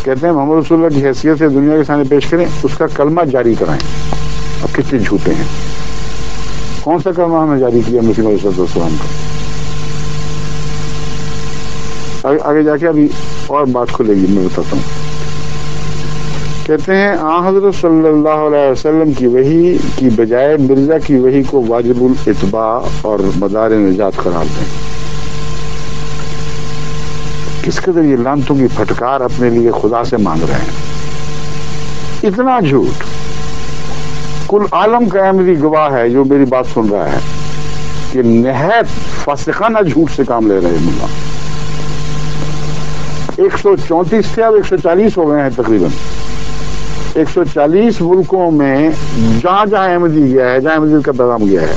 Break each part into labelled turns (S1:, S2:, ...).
S1: کہتے ہیں محمد رسول اللہ کی حیثیت سے دنیا کے سامنے پیش کریں، اس کا کلمہ جاری کرائیں. اب کتنے جھوٹے ہیں. کون سا کلمہ ہمیں جاری کیا مسیح علیہ السلام کا؟ آگے جا کے ابھی اور بات کھلے گی، میں بتاتا ہوں. کہتے ہیں آن حضرت صلی اللہ علیہ وسلم کی وحی کی بجائے مرزا کی وحی کو واجب الاتباع اور مدار نجات قرار دیں. کس قدر یہ لعنتوں کی پھٹکار اپنے لیے خدا سے مانگ رہے ہیں. اتنا جھوٹ. کل عالم کا احمدی گواہ ہے جو میری بات سن رہا ہے کہ نہایت فاسقانہ جھوٹ سے کام لے رہے ملا. 134 سے اب 140 ہو گئے ہیں تقریباً. 140 ملکوں میں جہاں جہاں احمدی گیا ہے، جہاں احمدی کا پیغام گیا ہے،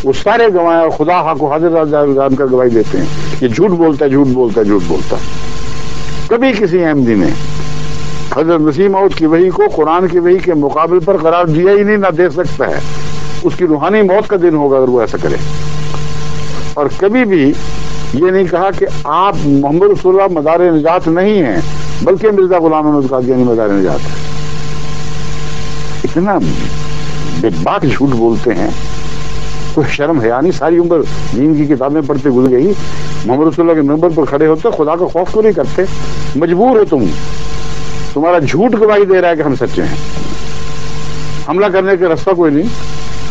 S1: وہ سارے گواہ اور خدا حق کو حاضر رضا کا گواہی دیتے ہیں یہ جھوٹ بولتا ہے، جھوٹ بولتا ہے، جھوٹ بولتا ہے. کبھی کسی احمدی نے حضرت مسیح موعود کی وحی کو قرآن کی وحی کے مقابل پر قرار دیا ہی نہیں، نہ دے سکتا ہے. اس کی روحانی موت کا دن ہوگا اگر وہ ایسا کرے. اور کبھی بھی یہ نہیں کہا کہ آپ محمد رسول اللہ مدار نجات نہیں ہیں، بلکہ مرزا غلام احمد قادیانی مدار نجات ہے. اتنا بے باک جھوٹ بولتے ہیں، کوئی شرم حیا نہیں. ساری عمر دین کی کتابیں پڑھتے گزر گئی، محمد رسول اللہ کے ممبر پر کھڑے ہوتے خدا کا خوف کو نہیں کرتے. مجبور ہو تمہارا جھوٹ گواہی دے رہا ہے کہ ہم سچے ہیں. حملہ کرنے کا راستہ کوئی نہیں،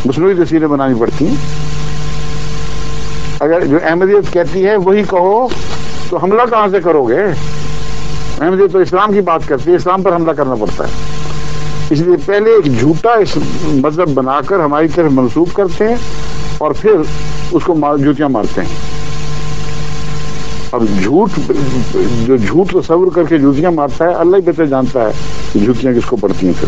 S1: مصنوعی تصویریں بنانی پڑتی ہیں. اگر جو احمدیت کہتی ہے وہی کہو تو حملہ کہاں سے کرو گے؟ احمدیت تو اسلام کی بات کرتی ہے، اسلام پر حملہ کرنا پڑتا ہے. اس لیے پہلے ایک جھوٹا مذہب بنا کر ہماری طرف منسوب کرتے ہیں اور پھر اس کو جوتیاں مارتے ہیں. اب جو جھوٹ تصور کر کے جوتیاں مارتا ہے، اللہ ہی بہتر جانتا ہے کہ جوتیاں کس کو پڑتی ہیں. پھر